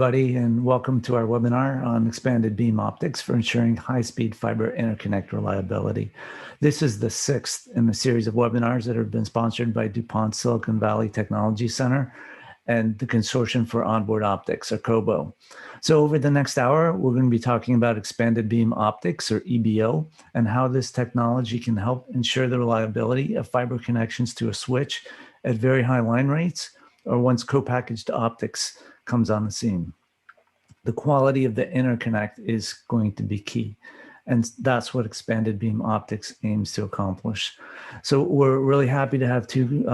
everybody, and welcome to our webinar on expanded beam optics for ensuring high-speed fiber interconnect reliability. This is the sixth in the series of webinars that have been sponsored by DuPont Silicon Valley Technology Center and the Consortium for Onboard Optics, or COBO. So over the next hour, we're going to be talking about expanded beam optics, or EBO, and how this technology can help ensure the reliability of fiber connections to a switch at very high line rates, or once co-packaged optics comes on the scene. The quality of the interconnect is going to be key, and that's what expanded beam optics aims to accomplish. So we're really happy to have two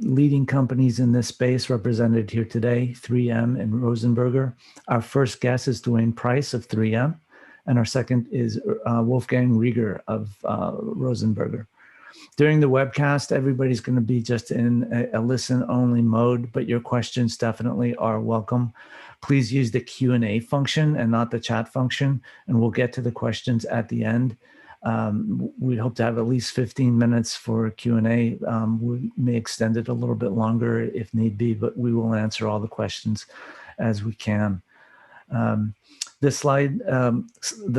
leading companies in this space represented here today, 3M and Rosenberger. Our first guest is Duane Preiss of 3M, and our second is Wolfgang Rieger of Rosenberger. During the webcast, everybody's going to be just in a listen-only mode, but your questions definitely are welcome. Please use the Q&A function and not the chat function, and we'll get to the questions at the end. We hope to have at least 15 minutes for Q&A. We may extend it a little bit longer if need be, but we will answer all the questions as we can. The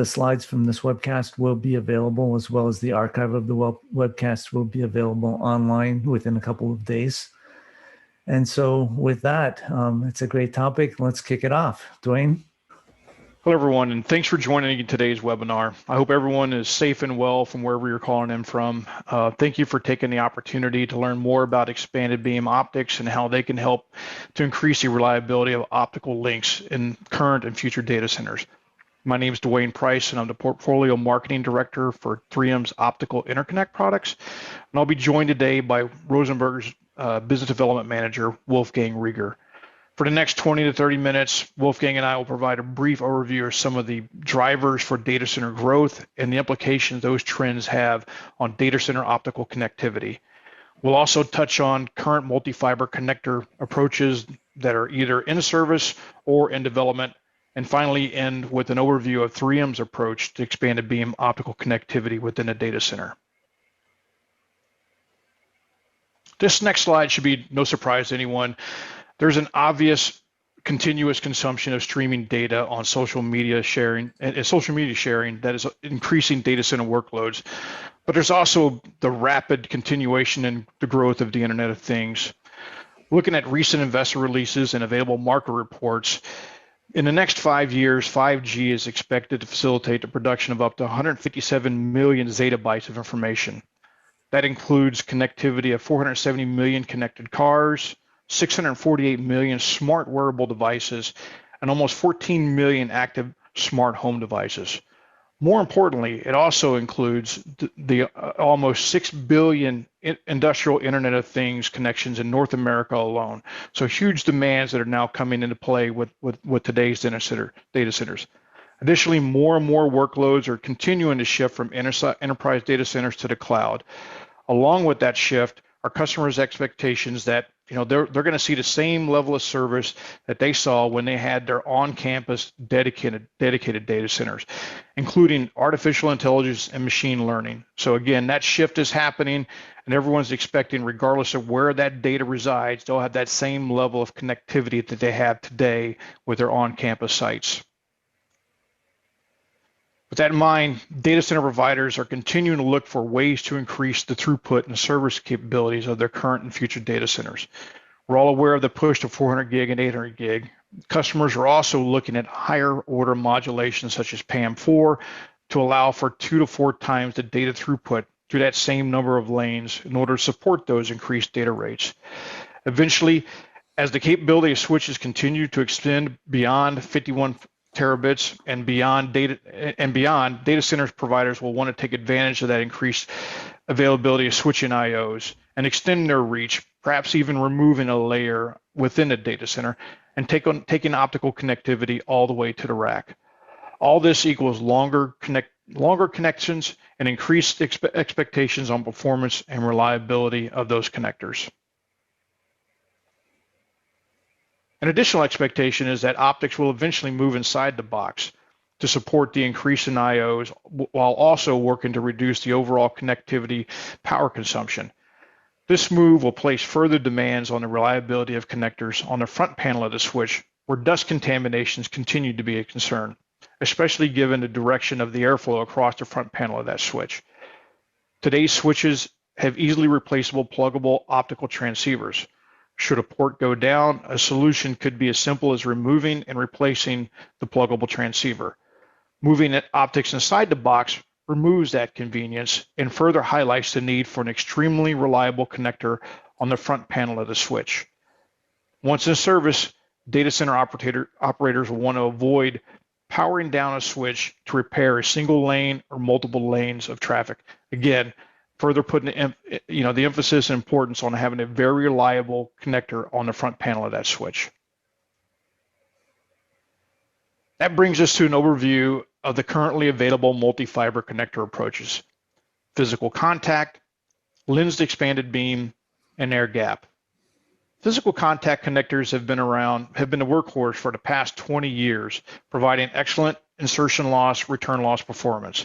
slides from this webcast will be available, as well as the archive of the webcast will be available online within a couple of days. And so with that, it's a great topic. Let's kick it off. Duane? Hello, everyone, and thanks for joining today's webinar. I hope everyone is safe and well from wherever you're calling in from. Thank you for taking the opportunity to learn more about expanded beam optics and how they can help to increase the reliability of optical links in current and future data centers. My name is Duane Preiss, and I'm the Portfolio Marketing Director for 3M's Optical Interconnect products. And I'll be joined today by Rosenberger's Business Development Manager, Wolfgang Rieger. For the next 20 to 30 minutes, Wolfgang and I will provide a brief overview of some of the drivers for data center growth and the implications those trends have on data center optical connectivity. We'll also touch on current multi-fiber connector approaches that are either in service or in development, and finally end with an overview of 3M's approach to expanded beam optical connectivity within a data center. This next slide should be no surprise to anyone. There's an obvious continuous consumption of streaming data on social media sharing that is increasing data center workloads. But there's also the rapid continuation and the growth of the Internet of Things. Looking at recent investor releases and available market reports, in the next 5 years, 5G is expected to facilitate the production of up to 157 million zettabytes of information. That includes connectivity of 470 million connected cars, 648 million smart wearable devices, and almost 14 million active smart home devices. More importantly, it also includes the almost 6 billion industrial Internet of Things connections in North America alone. So huge demands that are now coming into play with today's data centers. Additionally, more and more workloads are continuing to shift from enterprise data centers to the cloud. Along with that shift, our customers' expectations that they're going to see the same level of service that they saw when they had their on-campus dedicated data centers, including artificial intelligence and machine learning. So again, that shift is happening, and everyone's expecting, regardless of where that data resides, they'll have that same level of connectivity that they have today with their on-campus sites. With that in mind, data center providers are continuing to look for ways to increase the throughput and service capabilities of their current and future data centers. We're all aware of the push to 400 gig and 800 gig. Customers are also looking at higher order modulation such as PAM4 to allow for 2 to 4 times the data throughput through that same number of lanes in order to support those increased data rates. Eventually, as the capability of switches continue to extend beyond 51 terabits and beyond, data centers providers will want to take advantage of that increased availability of switching IOs and extend their reach, perhaps even removing a layer within the data center and taking optical connectivity all the way to the rack. All this equals longer connections and increased expectations on performance and reliability of those connectors. An additional expectation is that optics will eventually move inside the box to support the increase in IOs while also working to reduce the overall connectivity power consumption. This move will place further demands on the reliability of connectors on the front panel of the switch where dust contaminations continue to be a concern, especially given the direction of the airflow across the front panel of that switch. Today's switches have easily replaceable pluggable optical transceivers. Should a port go down, a solution could be as simple as removing and replacing the pluggable transceiver. Moving optics inside the box removes that convenience and further highlights the need for an extremely reliable connector on the front panel of the switch. Once in service, data center operators will want to avoid powering down a switch to repair a single lane or multiple lanes of traffic. Again, further putting the emphasis and importance on having a very reliable connector on the front panel of that switch. That brings us to an overview of the currently available multi-fiber connector approaches: physical contact, lensed expanded beam, and air gap. Physical contact connectors have been the workhorse for the past 20 years, providing excellent insertion loss, return loss performance.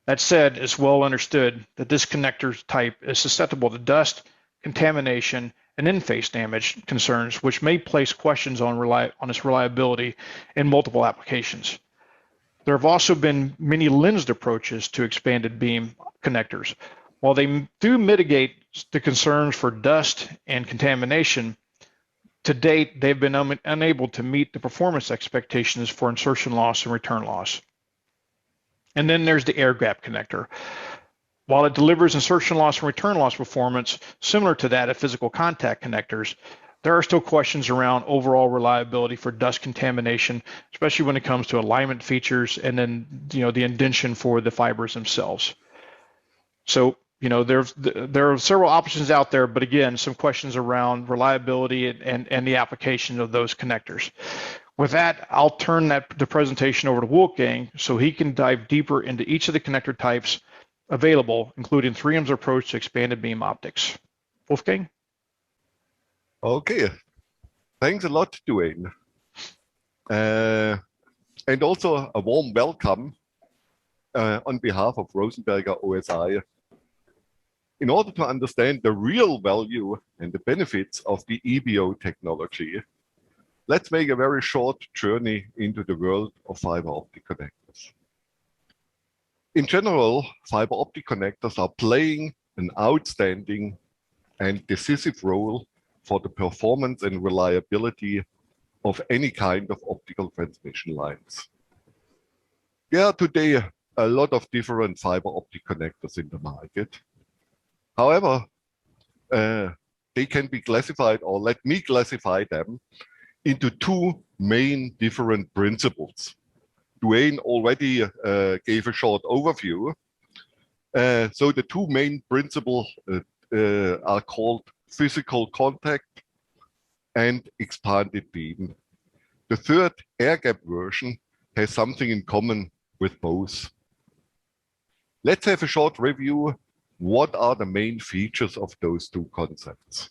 That said, it's well understood that this connector type is susceptible to dust, contamination, and in-phase damage concerns, which may place questions on its reliability in multiple applications. There have also been many lensed approaches to expanded beam connectors. While they do mitigate the concerns for dust and contamination, to date, they've been unable to meet the performance expectations for insertion loss and return loss. And then there's the air gap connector. While it delivers insertion loss and return loss performance similar to that of physical contact connectors, there are still questions around overall reliability for dust contamination, especially when it comes to alignment features and then the indentation for the fibers themselves. So there are several options out there, but again, some questions around reliability and the application of those connectors. With that, I'll turn the presentation over to Wolfgang so he can dive deeper into each of the connector types available, including 3M's approach to expanded beam optics. Wolfgang? Okay, thanks a lot, Duane. And also a warm welcome on behalf of Rosenberger OSI. In order to understand the real value and the benefits of the EBO technology, let's make a very short journey into the world of fiber optic connectors. In general, fiber optic connectors are playing an outstanding and decisive role for the performance and reliability of any kind of optical transmission lines. There are today a lot of different fiber optic connectors in the market. However, they can be classified, or let me classify them, into two main different principles. Duane already gave a short overview. So the two main principles are called physical contact and expanded beam. The third air gap version has something in common with both. Let's have a short review. What are the main features of those two concepts?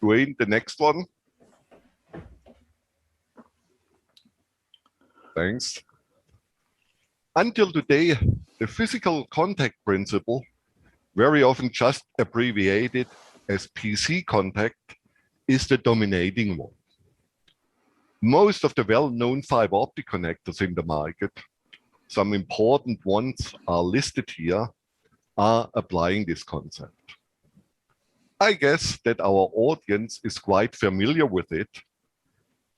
Duane, the next one. Thanks. Until today, the physical contact principle, very often just abbreviated as PC contact, is the dominating one. Most of the well-known fiber optic connectors in the market, some important ones are listed here, are applying this concept. I guess that our audience is quite familiar with it,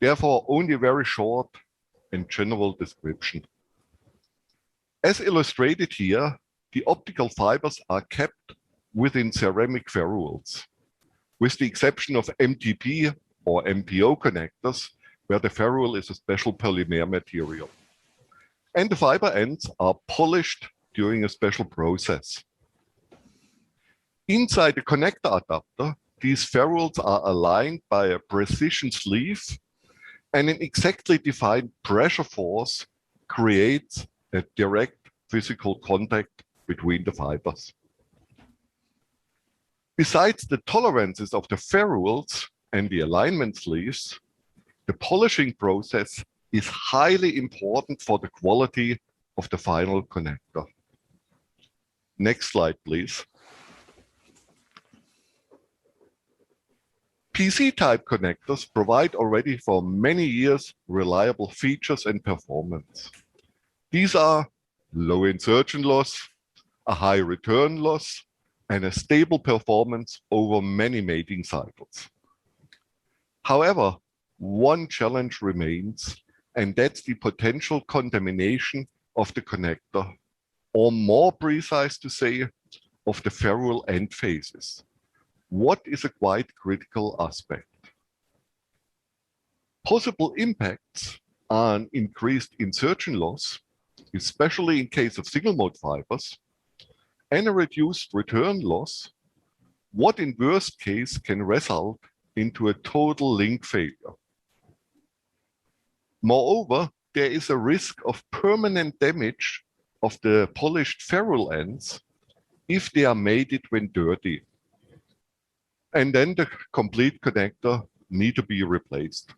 therefore only very short and general description. As illustrated here, the optical fibers are kept within ceramic ferrules, with the exception of MTP or MPO connectors, where the ferrule is a special polymer material. And the fiber ends are polished during a special process. Inside the connector adapter, these ferrules are aligned by a precision sleeve, and an exactly defined pressure force creates a direct physical contact between the fibers. Besides the tolerances of the ferrules and the alignment sleeves, the polishing process is highly important for the quality of the final connector. Next slide, please. PC-type connectors provide already for many years reliable features and performance. These are low insertion loss, a high return loss, and a stable performance over many mating cycles. However, one challenge remains, and that's the potential contamination of the connector, or more precise to say, of the ferrule end faces. What is a quite critical aspect. Possible impacts are an increased insertion loss, especially in case of single-mode fibers, and a reduced return loss, what in worst case can result into a total link failure. Moreover, there is a risk of permanent damage of the polished ferrule ends if they are mated when dirty. And then the complete connector need to be replaced.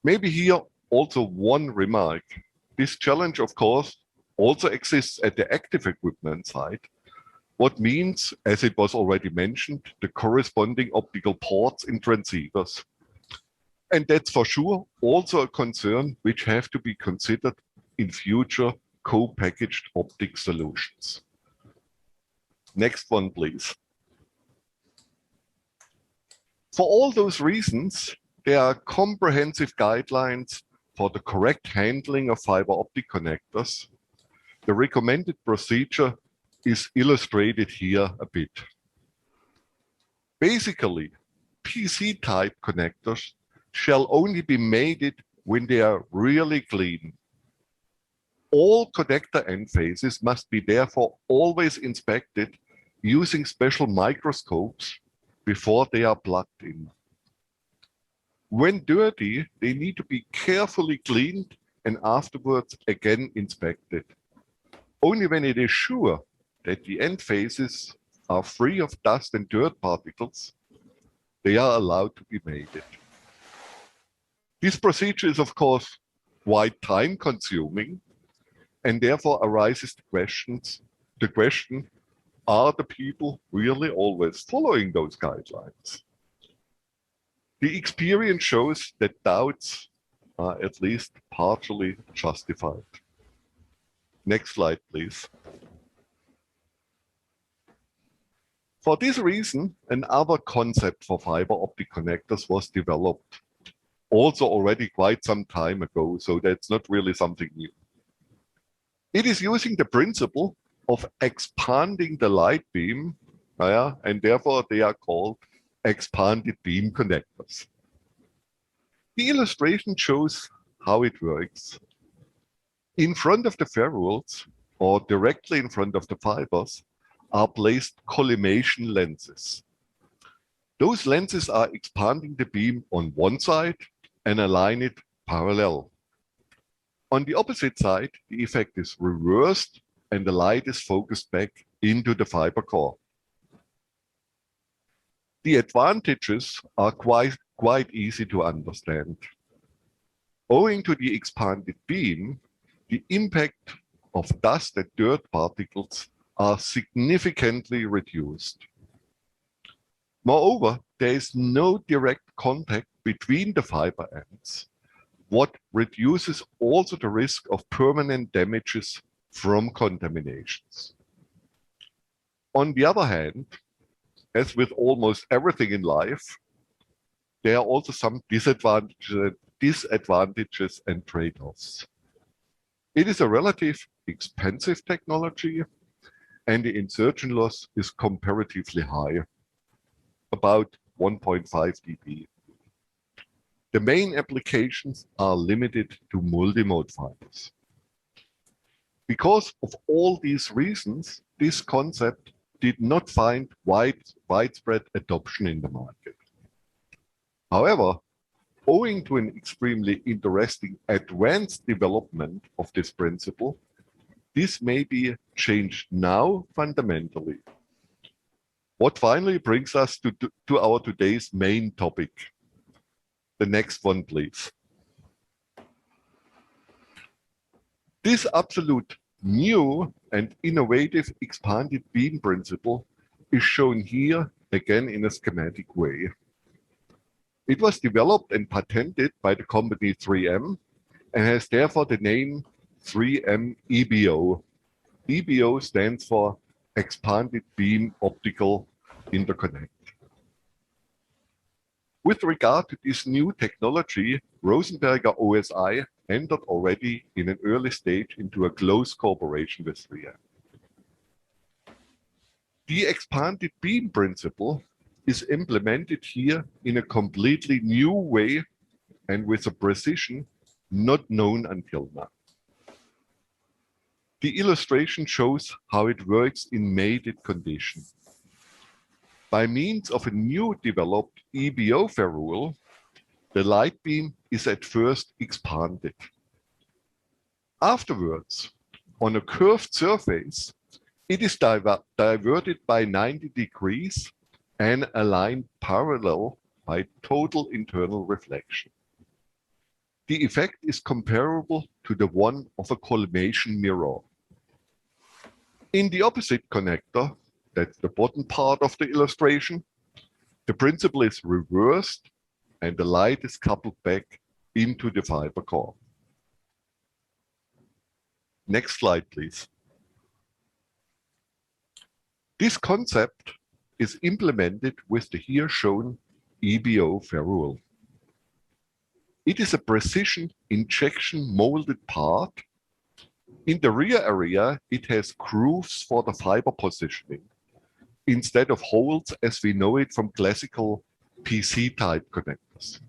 Maybe here also one remark. This challenge, of course, also exists at the active equipment side, what means, as it was already mentioned, the corresponding optical ports in transceivers. And that's for sure also a concern which have to be considered in future co-packaged optic solutions. Next one, please. For all those reasons, there are comprehensive guidelines for the correct handling of fiber optic connectors. The recommended procedure is illustrated here a bit. Basically, PC-type connectors shall only be mated when they are really clean. All connector end faces must be therefore always inspected using special microscopes before they are plugged in. When dirty, they need to be carefully cleaned and afterwards again inspected. Only when it is sure that the end faces are free of dust and dirt particles, they are allowed to be mated. This procedure is, of course, quite time-consuming, and therefore arises the question, are the people really always following those guidelines? The experience shows that doubts are at least partially justified. Next slide, please. For this reason, another concept for fiber optic connectors was developed, also already quite some time ago, so that's not really something new. It is using the principle of expanding the light beam, and therefore they are called expanded beam connectors. The illustration shows how it works. In front of the ferrules, or directly in front of the fibers, are placed collimation lenses. Those lenses are expanding the beam on one side and align it parallel. On the opposite side, the effect is reversed and the light is focused back into the fiber core. The advantages are quite easy to understand. Owing to the expanded beam, the impact of dust and dirt particles are significantly reduced. Moreover, there is no direct contact between the fiber ends, what reduces also the risk of permanent damages from contaminations. On the other hand, as with almost everything in life, there are also some disadvantages and trade-offs. It is a relatively expensive technology, and the insertion loss is comparatively high, about 1.5 dB. The main applications are limited to multi-mode fibers. Because of all these reasons, this concept did not find widespread adoption in the market. However, owing to an extremely interesting advanced development of this principle, this may be changed now fundamentally. What finally brings us to our today's main topic. The next one, please. This absolute new and innovative expanded beam principle is shown here again in a schematic way. It was developed and patented by the company 3M and has therefore the name 3M EBO. EBO stands for Expanded Beam Optical Interconnect. With regard to this new technology, Rosenberger OSI entered already in an early stage into a close cooperation with Rieger. The expanded beam principle is implemented here in a completely new way and with a precision not known until now. The illustration shows how it works in mated condition. By means of a new developed EBO ferrule, the light beam is at first expanded. Afterwards, on a curved surface, it is diverted by 90 degrees and aligned parallel by total internal reflection. The effect is comparable to the one of a collimation mirror. In the opposite connector, that's the bottom part of the illustration, the principle is reversed and the light is coupled back into the fiber core. Next slide, please. This concept is implemented with the here shown EBO ferrule. It is a precision injection molded part. In the rear area, it has grooves for the fiber positioning, instead of holes as we know it from classical PC-type connectors.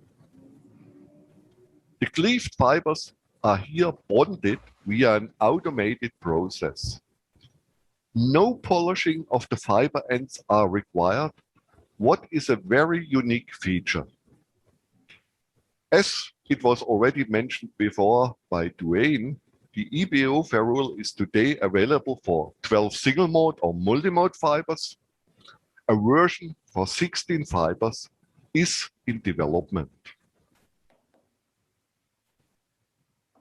The cleaved fibers are here bonded via an automated process. No polishing of the fiber ends are required, what is a very unique feature. As it was already mentioned before by Duane, the EBO ferrule is today available for 12 single-mode or multi-mode fibers. A version for 16 fibers is in development.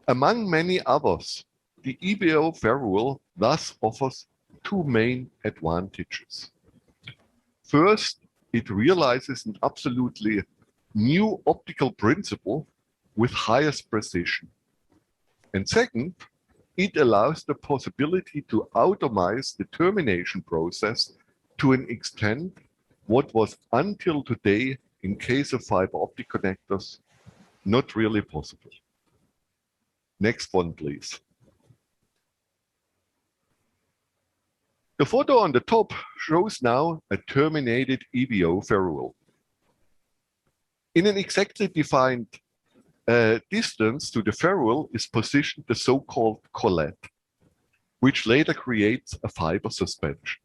Among many others, the EBO ferrule thus offers two main advantages. First, it realizes an absolutely new optical principle with highest precision. And second, it allows the possibility to automate the termination process to an extent what was until today, in case of fiber optic connectors, not really possible. Next one, please. The photo on the top shows now a terminated EBO ferrule. In an exactly defined distance to the ferrule is positioned the so-called collet, which later creates a fiber suspension.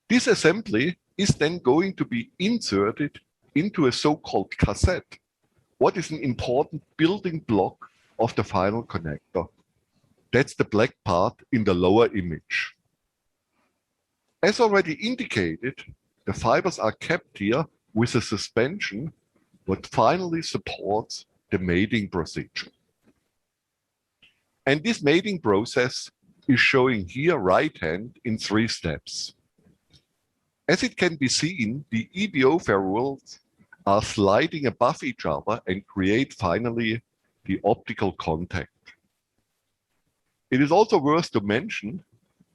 This assembly is then going to be inserted into a so-called cassette, what is an important building block of the final connector. That's the black part in the lower image. As already indicated, the fibers are kept here with a suspension what finally supports the mating procedure. And this mating process is showing here right hand in 3 steps. As it can be seen, the EBO ferrules are sliding above each other and create finally the optical contact. It is also worth to mention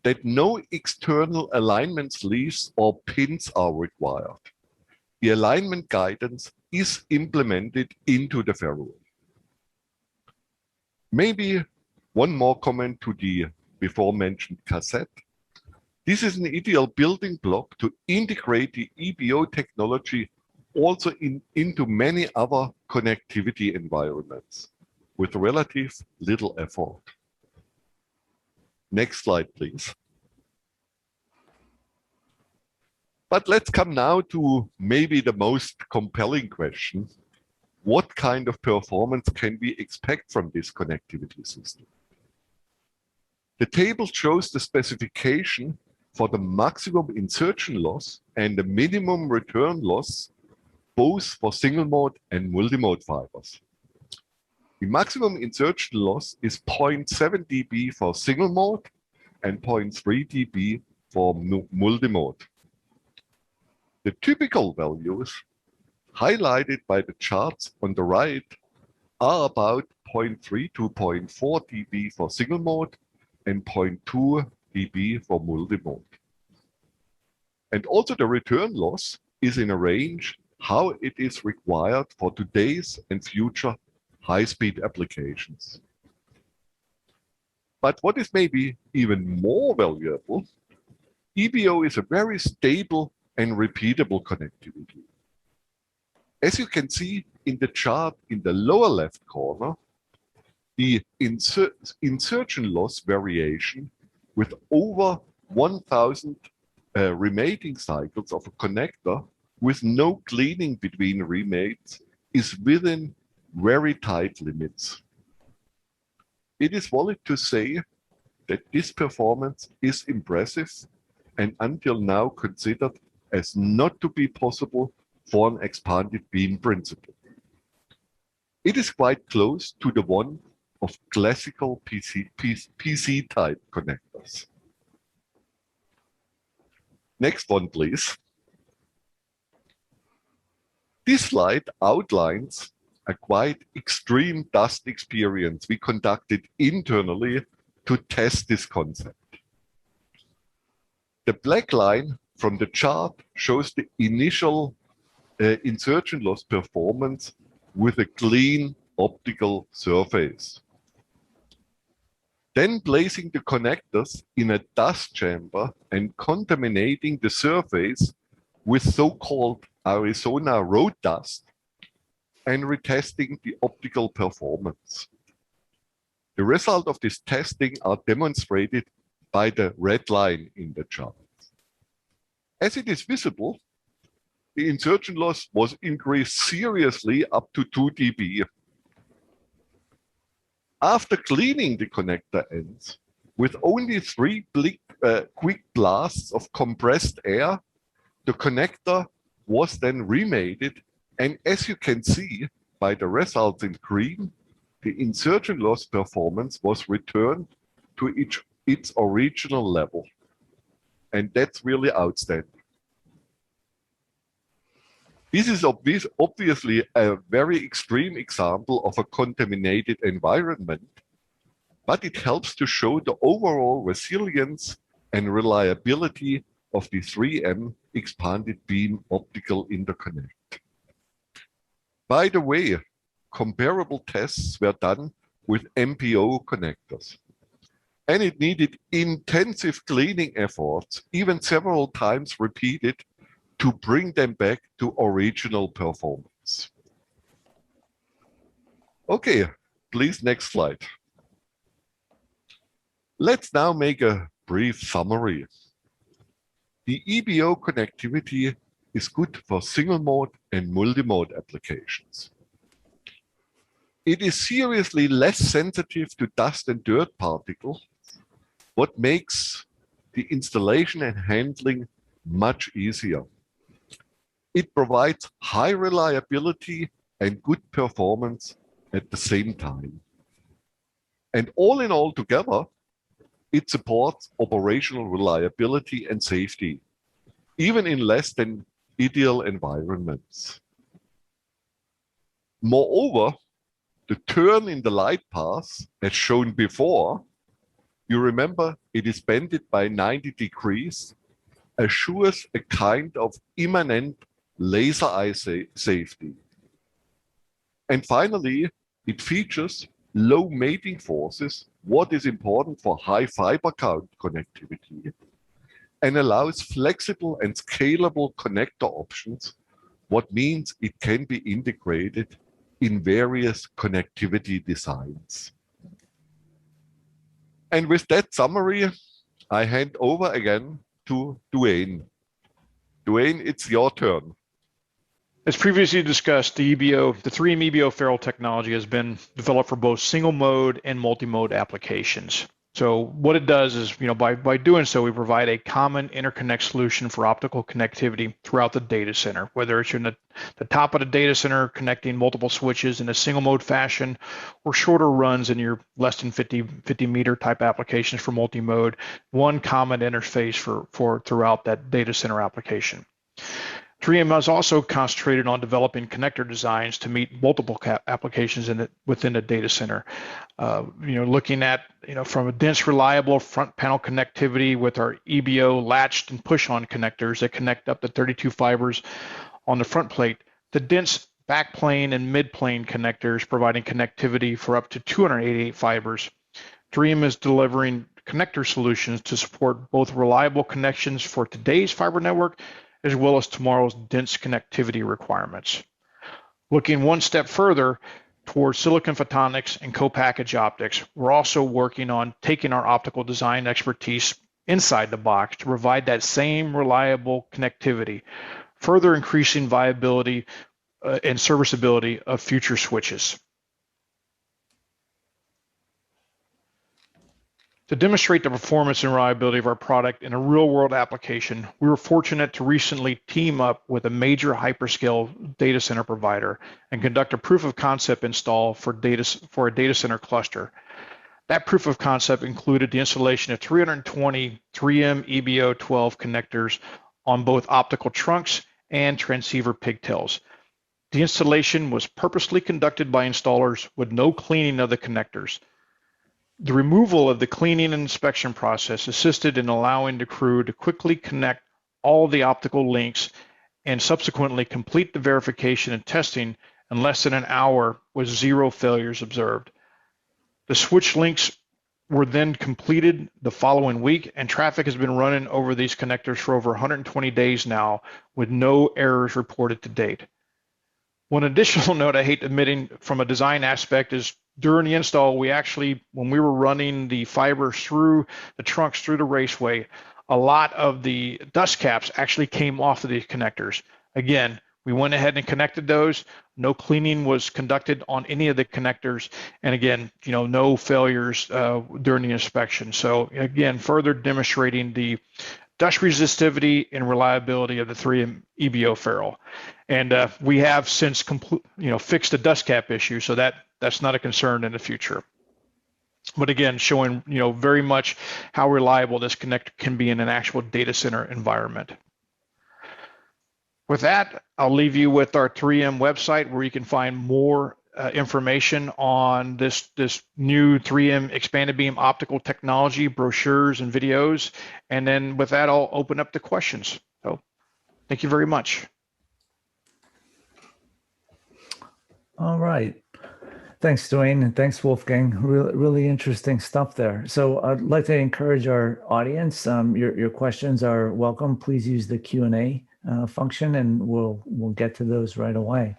that no external alignment sleeves or pins are required. The alignment guidance is implemented into the ferrule. Maybe one more comment to the before mentioned cassette. This is an ideal building block to integrate the EBO technology also into many other connectivity environments with relative little effort. Next slide, please. But let's come now to maybe the most compelling question. What kind of performance can we expect from this connectivity system? The table shows the specification for the maximum insertion loss and the minimum return loss, both for single-mode and multi-mode fibers. The maximum insertion loss is 0.7 dB for single-mode and 0.3 dB for multi-mode. The typical values highlighted by the charts on the right, are about 0.3 to 0.4 dB for single mode and 0.2 dB for multimode. And also the return loss is in a range how it is required for today's and future high-speed applications. But what is maybe even more valuable, EBO is a very stable and repeatable connectivity. As you can see in the chart in the lower left corner, the insertion loss variation with over 1,000 remating cycles of a connector with no cleaning between remates is within very tight limits. It is valid to say that this performance is impressive and until now considered as not to be possible for an expanded beam principle. It is quite close to the one of classical PC type connectors. Next one, please. This slide outlines a quite extreme dust experience we conducted internally to test this concept. The black line from the chart shows the initial insertion loss performance with a clean optical surface. Then placing the connectors in a dust chamber and contaminating the surface with so-called Arizona road dust and retesting the optical performance. The result of this testing are demonstrated by the red line in the chart. As it is visible, the insertion loss was increased seriously up to 2 dB. After cleaning the connector ends with only 3 quick blasts of compressed air, the connector was then remated, and as you can see by the results in green, the insertion loss performance was returned to its original level. And that's really outstanding. This is obviously a very extreme example of a contaminated environment, but it helps to show the overall resilience and reliability of the 3M expanded beam optical interconnect. By the way, comparable tests were done with MPO connectors, and it needed intensive cleaning efforts, even several times repeated, to bring them back to original performance. Okay, please, next slide. Let's now make a brief summary. The EBO connectivity is good for single mode and multi-mode applications. It is seriously less sensitive to dust and dirt particles, what makes the installation and handling much easier. It provides high reliability and good performance at the same time. And all in all together, it supports operational reliability and safety, even in less than ideal environments. Moreover, the turn in the light path, as shown before, you remember it is bended by 90 degrees, assures a kind of immanent laser eye safety. And finally, it features low mating forces, what is important for high fiber count connectivity, and allows flexible and scalable connector options, what means it can be integrated in various connectivity designs. And with that summary, I hand over again to Duane. Duane, it's your turn. As previously discussed, the 3M EBO ferrule technology has been developed for both single mode and multi-mode applications. So what it does is, by doing so, we provide a common interconnect solution for optical connectivity throughout the data center, whether it's in the top of the data center connecting multiple switches in a single mode fashion, or shorter runs in your less than 50 meter type applications for multi-mode, one common interface for throughout that data center application. 3M is also concentrated on developing connector designs to meet multiple applications within the data center. Looking at, from a dense, reliable front panel connectivity with our EBO latched and push-on connectors that connect up to 32 fibers on the front plate, to dense backplane and midplane connectors providing connectivity for up to 288 fibers. 3M is delivering connector solutions to support both reliable connections for today's fiber network as well as tomorrow's dense connectivity requirements. Looking one step further towards silicon photonics and co-packaged optics, we're also working on taking our optical design expertise inside the box to provide that same reliable connectivity, further increasing viability and serviceability of future switches. To demonstrate the performance and reliability of our product in a real-world application, we were fortunate to recently team up with a major hyperscale data center provider and conduct a proof of concept install for a data center cluster. That proof of concept included the installation of 320 3M EBO 12 connectors on both optical trunks and transceiver pigtails. The installation was purposely conducted by installers with no cleaning of the connectors. The removal of the cleaning and inspection process assisted in allowing the crew to quickly connect all the optical links and subsequently complete the verification and testing in less than an hour with 0 failures observed. The switch links were then completed the following week, and traffic has been running over these connectors for over 120 days now with no errors reported to date. One additional note I hate admitting from a design aspect is during the install, when we were running the fiber through the trunks through the raceway, a lot of the dust caps actually came off of these connectors. Again, we went ahead and connected those. No cleaning was conducted on any of the connectors. And again, no failures during the inspection. So again, further demonstrating the dust resistivity and reliability of the 3M EBO ferrule. And we have since fixed the dust cap issue, so that's not a concern in the future. But again, showing very much how reliable this connector can be in an actual data center environment. With that, I'll leave you with our 3M website where you can find more information on this new 3M Expanded Beam Optical technology, brochures and videos. And then with that, I'll open up to questions. So thank you very much. All right. Thanks, Duane, and thanks, Wolfgang. Really interesting stuff there. So I'd like to encourage our audience. Your questions are welcome. Please use the Q&A function, and we'll get to those right away.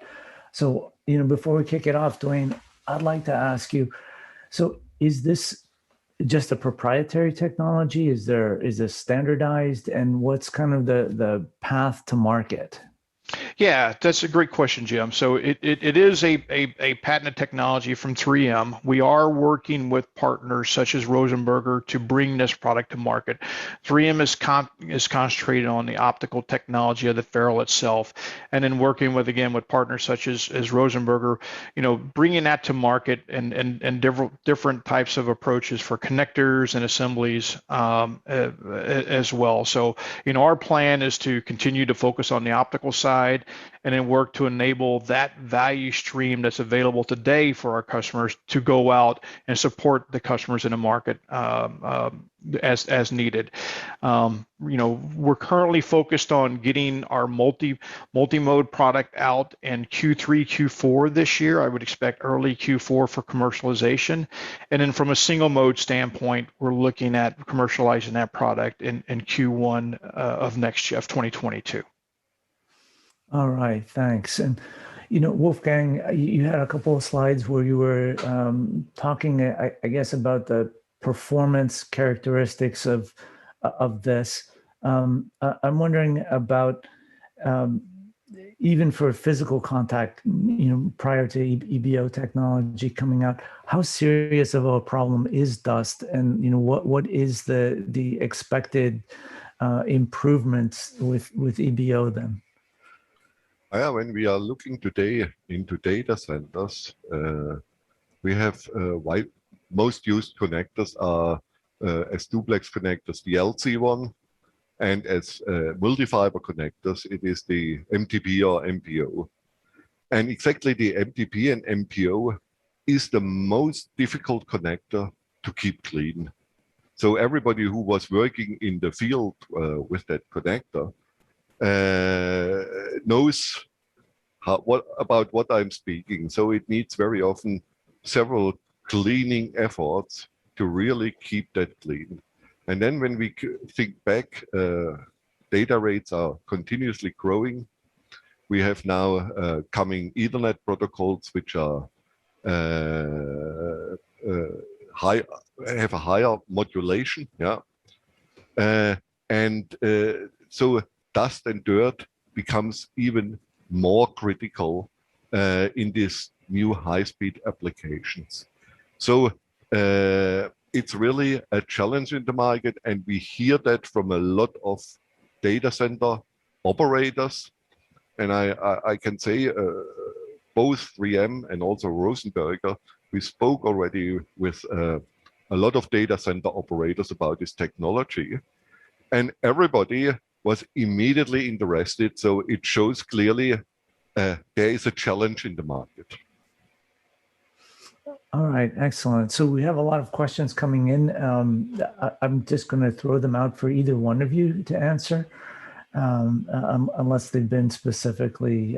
So before we kick it off, Duane, I'd like to ask you. So is this just a proprietary technology? Is this standardized, and what's kind of the path to market? Yeah, that's a great question, Jim. So it is a patented technology from 3M. We are working with partners such as Rosenberger to bring this product to market. 3M is concentrated on the optical technology of the ferrule itself, and then working with partners such as Rosenberger, bringing that to market and different types of approaches for connectors and assemblies as well. So our plan is to continue to focus on the optical side, and then work to enable that value stream that's available today for our customers to go out and support the customers in the market as needed. We're currently focused on getting our multi-mode product out in Q3, Q4 this year. I would expect early Q4 for commercialization. And then from a single mode standpoint, we're looking at commercializing that product in Q1 of next year, of 2022. All right, thanks. And Wolfgang, you had a couple of slides where you were talking, I guess, about the performance characteristics of this. I'm wondering about even for physical contact, prior to EBO technology coming out, how serious of a problem is dust, and what is the expected improvements with EBO then? Yeah, when we are looking today into data centers, we have most used connectors are as duplex connectors, the LC one, And as multi-fiber connectors, it is the MTP or MPO. And exactly the MTP and MPO is the most difficult connector to keep clean. So everybody who was working in the field with that connector knows about what I'm speaking. So it needs very often several cleaning efforts to really keep that clean. And then when we think back, data rates are continuously growing. We have now coming Ethernet protocols which are have a higher modulation, yeah. So dust and dirt becomes even more critical in these new high-speed applications. So it's really a challenge in the market, and we hear that from a lot of data center operators. And I can say both 3M and also Rosenberger, we spoke already with a lot of data center operators about this technology, and everybody was immediately interested. So it shows clearly there is a challenge in the market. All right, excellent. So we have a lot of questions coming in. I'm just going to throw them out for either one of you to answer, unless they've been specifically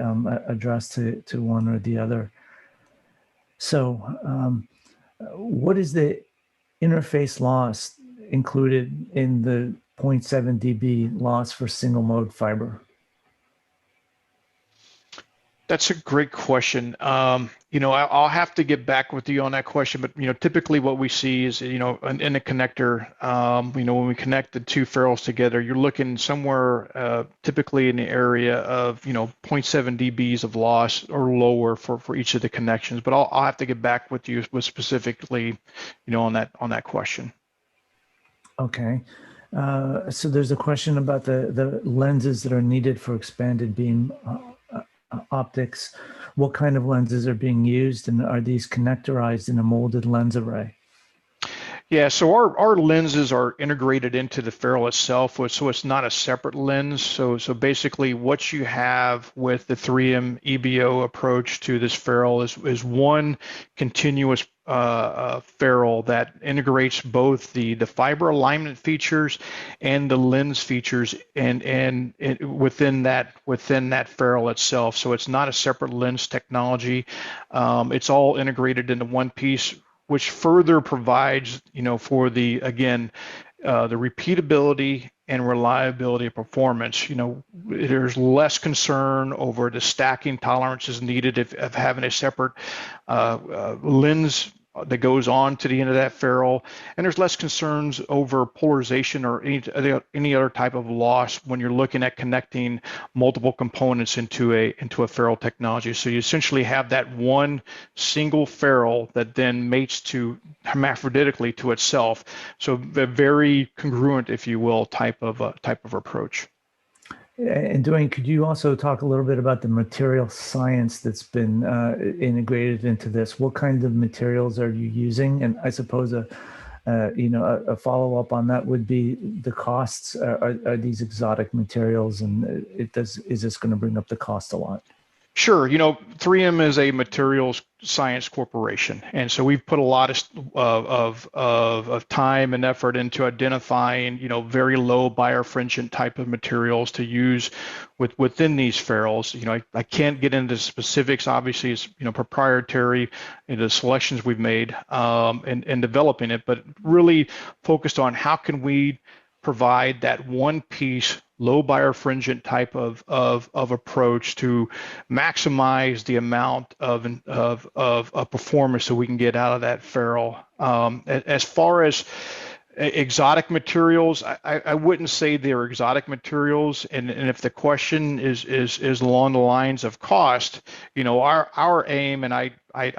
addressed to one or the other. So what is the interface loss included in the 0.7 dB loss for single mode fiber? That's a great question. I'll have to get back with you on that question, but typically what we see is, in a connector, when we connect the two ferrules together, you're looking somewhere typically in the area of 0.7 dBs of loss or lower for each of the connections. But I'll have to get back with you with specifically, on that question. Okay. So there's a question about the lenses that are needed for expanded beam optics. What kind of lenses are being used, and are these connectorized in a molded lens array? Yeah, so our lenses are integrated into the ferrule itself, so it's not a separate lens. So basically what you have with the 3M EBO approach to this ferrule is one continuous ferrule that integrates both the fiber alignment features and the lens features and within that ferrule itself. So it's not a separate lens technology. It's all integrated into one piece, which further provides, for the repeatability and reliability of performance. There's less concern over the stacking tolerances needed of having a separate lens that goes on to the end of that ferrule, and there's less concerns over polarization or any other type of loss when you're looking at connecting multiple components into a ferrule technology. So you essentially have that one single ferrule that then mates to hermaphroditically to itself. So a very congruent, if you will, type of approach. And Duane, could you also talk a little bit about the material science that's been integrated into this? What kind of materials are you using? And I suppose a follow-up on that would be the costs. Are these exotic materials, and is this going to bring up the cost a lot? Sure. 3M is a materials science corporation, and so we've put a lot of time and effort into identifying, very low birefringent type of materials to use within these ferrules. I can't get into specifics. Obviously, it's proprietary in the selections we've made in developing it, but really focused on how can we provide that one piece low birefringent type of approach to maximize the amount of performance that we can get out of that ferrule. As far as exotic materials, I wouldn't say they're exotic materials, and if the question is along the lines of cost, our aim, and I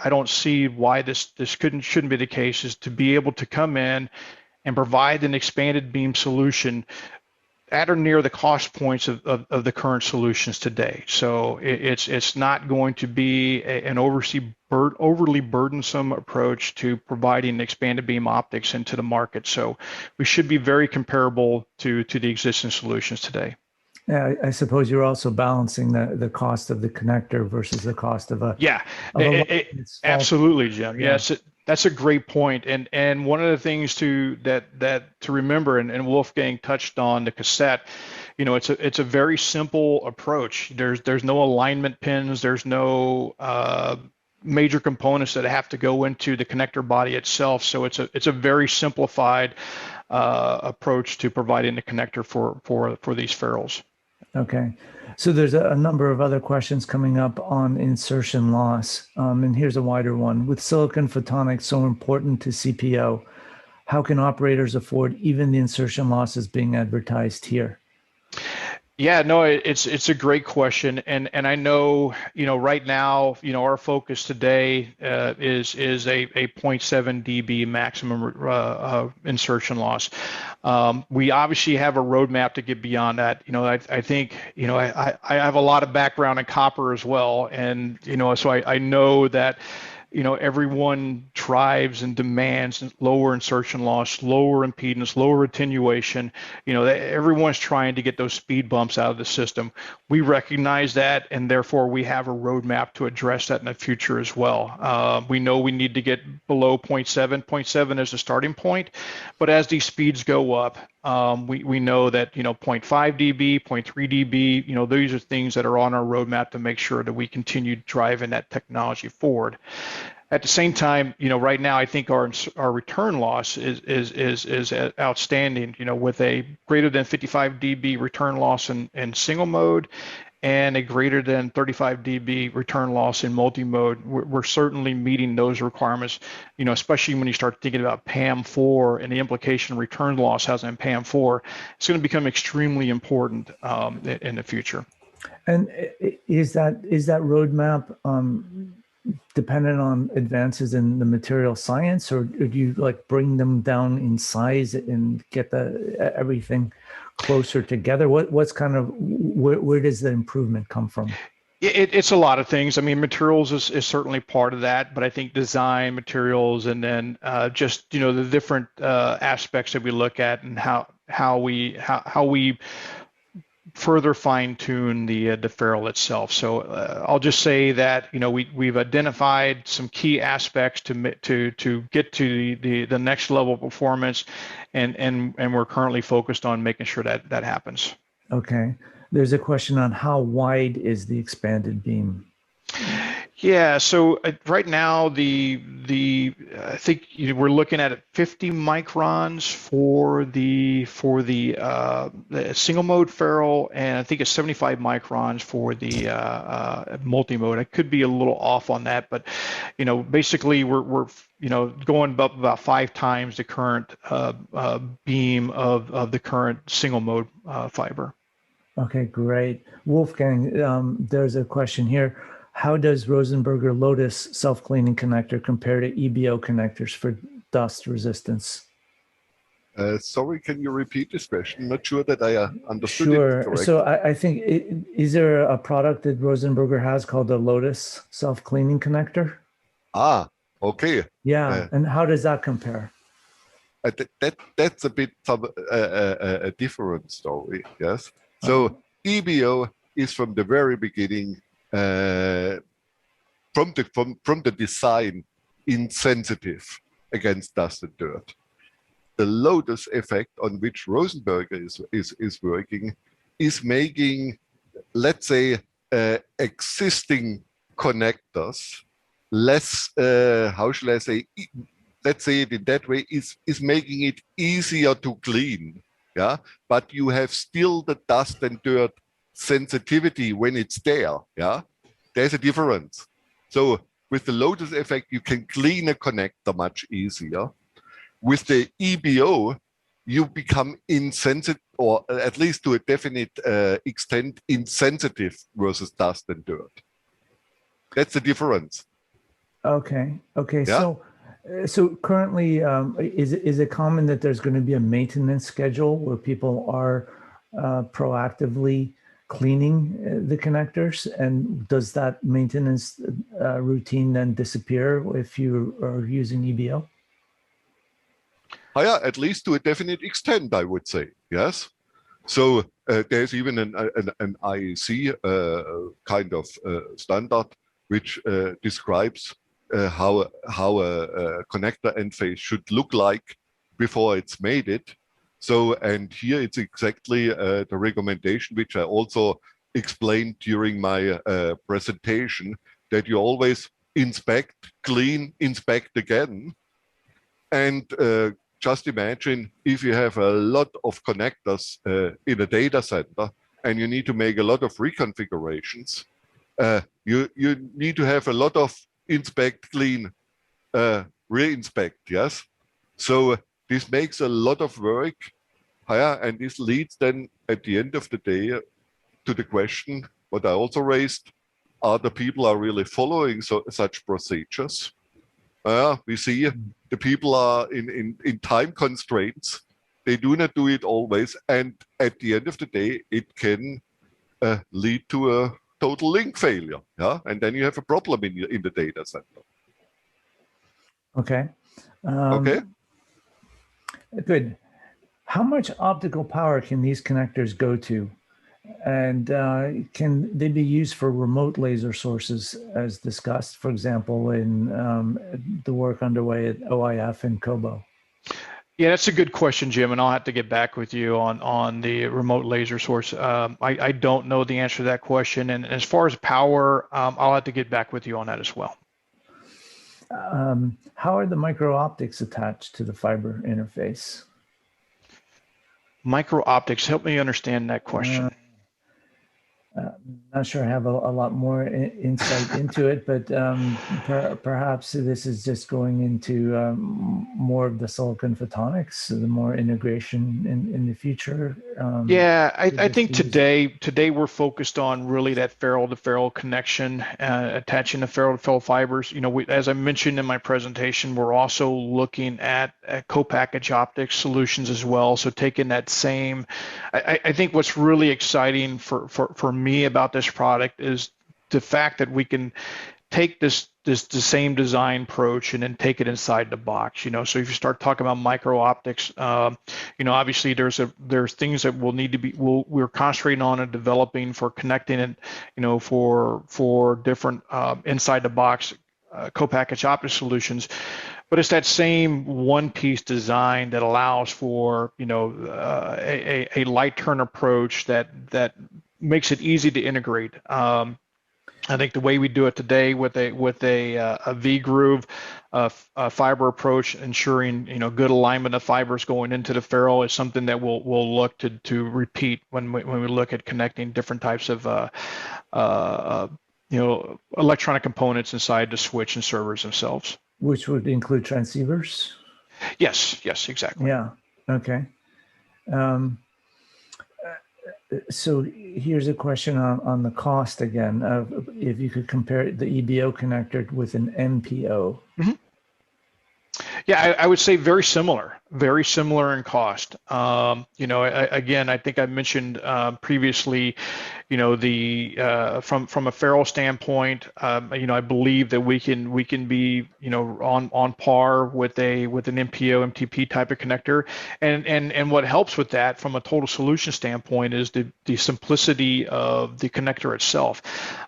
don't see why this shouldn't be the case, is to be able to come in and provide an expanded beam solution at or near the cost points of the current solutions today. So it's not going to be an overly burdensome approach to providing expanded beam optics into the market. So we should be very comparable to the existing solutions today. Yeah, I suppose you're also balancing the cost of the connector versus the cost of a absolutely, Jim. Yeah. Yes, that's a great point. And one of the things to remember, and Wolfgang touched on the cassette, it's a very simple approach. There's no alignment pins, there's no major components that have to go into the connector body itself. So it's a very simplified approach to providing the connector for these ferrules. Okay, so there's a number of other questions coming up on insertion loss, and here's a wider one. With silicon photonics so important to CPO, how can operators afford even the insertion losses being advertised here? Yeah, no, it's a great question, and I know right now our focus today is a 0.7 dB maximum insertion loss. We obviously have a roadmap to get beyond that. I think I have a lot of background in copper as well, and so I know that everyone drives and demands lower insertion loss, lower impedance, lower attenuation. Everyone's trying to get those speed bumps out of the system. We recognize that, and therefore we have a roadmap to address that in the future as well. We know we need to get below 0.7. 0.7 is the starting point, but as these speeds go up, we know that 0.5 dB, 0.3 dB, these are things that are on our roadmap to make sure that we continue driving that technology forward. At the same time, right now I think our return loss is outstanding. With a greater than 55 dB return loss in single mode and a greater than 35 dB return loss in multi-mode, we're certainly meeting those requirements, especially when you start thinking about PAM4 and the implication return loss has on PAM4. It's going to become extremely important in the future. And is that roadmap dependent on advances in the material science, or do you bring them down in size and get everything closer together? What's kind of where does the improvement come from? It's a lot of things. I mean, materials is certainly part of that, but I think design, materials, and then just the different aspects that we look at and how we further fine-tune the ferrule itself. So I'll just say that we've identified some key aspects to get to the next level of performance, and we're currently focused on making sure that happens. Okay. There's a question on how wide is the expanded beam? Yeah, so right now I think we're looking at 50 microns for the single mode ferrule, and I think it's 75 microns for the multi-mode. I could be a little off on that, but basically we're going up about 5 times the current beam of the current single mode fiber. Okay, great. Wolfgang, there's a question here. How does Rosenberger Lotus self-cleaning connector compare to EBO connectors for dust resistance? Sorry, can you repeat this question? Not sure that I understood it correctly. So I think, is there a product that Rosenberger has called the Lotus self-cleaning connector? Ah, okay. Yeah, and how does that compare? That's a bit a different story, yes. So EBO is from the very beginning, from the design, insensitive against dust and dirt. The Lotus effect on which Rosenberger is working is making, let's say, existing connectors less, how shall I say, let's say it in that way, is making it easier to clean. Yeah, but you have still the dust and dirt sensitivity when it's there. Yeah, there's a difference. So with the Lotus effect, you can clean a connector much easier. With the EBO, you become insensitive, or at least to a definite extent, insensitive versus dust and dirt. That's the difference. Okay. Yeah? So currently, is it common that there's going to be a maintenance schedule where people are proactively cleaning the connectors? And does that maintenance routine then disappear if you are using EBO? Yeah, at least to a definite extent, I would say, yes. So there's even an IEC kind of standard which describes how a connector end face should look like before it's made it. So, and here it's exactly the recommendation which I also explained during my presentation, that you always inspect, clean, inspect again. And just imagine if you have a lot of connectors in a data center and you need to make a lot of reconfigurations, you need to have a lot of inspect, clean, re-inspect, yes? So this makes a lot of work, and this leads then at the end of the day to the question, what I also raised, are the people are really following such procedures? We see the people are in time constraints. They do not do it always. And at the end of the day, it can lead to a total link failure. Yeah, and then you have a problem in the data center. Okay. Okay. Good. How much optical power can these connectors go to? And can they be used for remote laser sources as discussed, for example, in the work underway at OIF and COBO? Yeah, that's a good question, Jim, and I'll have to get back with you on the remote laser source. I don't know the answer to that question, and as far as power, I'll have to get back with you on that as well. How are the micro optics attached to the fiber interface? Micro optics, help me understand that question. Not sure I have a lot more insight into it, but perhaps this is just going into more of the silicon photonics, the more integration in the future. Yeah, I think today we're focused on really that ferrule-to-ferrule connection, attaching the ferrule-to-ferrule fibers. You know, as I mentioned in my presentation, we're also looking at co-package optics solutions as well. So taking that same, I think what's really exciting for me about this product is the fact that we can take the same design approach and then take it inside the box. You know, so if you start talking about micro optics, you know, obviously there's things that will need to be we're concentrating on and developing for connecting it, you know, for different inside the box co-package optic solutions. But it's that same one-piece design that allows for, you know, a light turn approach that makes it easy to integrate. I think the way we do it today with a V-groove fiber approach, ensuring, you know, good alignment of fibers going into the ferrule, is something that we'll look to repeat when we look at connecting different types of you know, electronic components inside the switch and servers themselves. Which would include transceivers? Yes, exactly. Yeah, okay. So here's a question on the cost again. If you could compare the EBO connector with an MPO. Mm-hmm. Yeah, I would say very similar in cost. You know, again, I think I mentioned previously, you know, the from a ferrule standpoint, you know, I believe that we can be, you know, on par with an MPO MTP type of connector, and what helps with that from a total solution standpoint is the simplicity of the connector itself.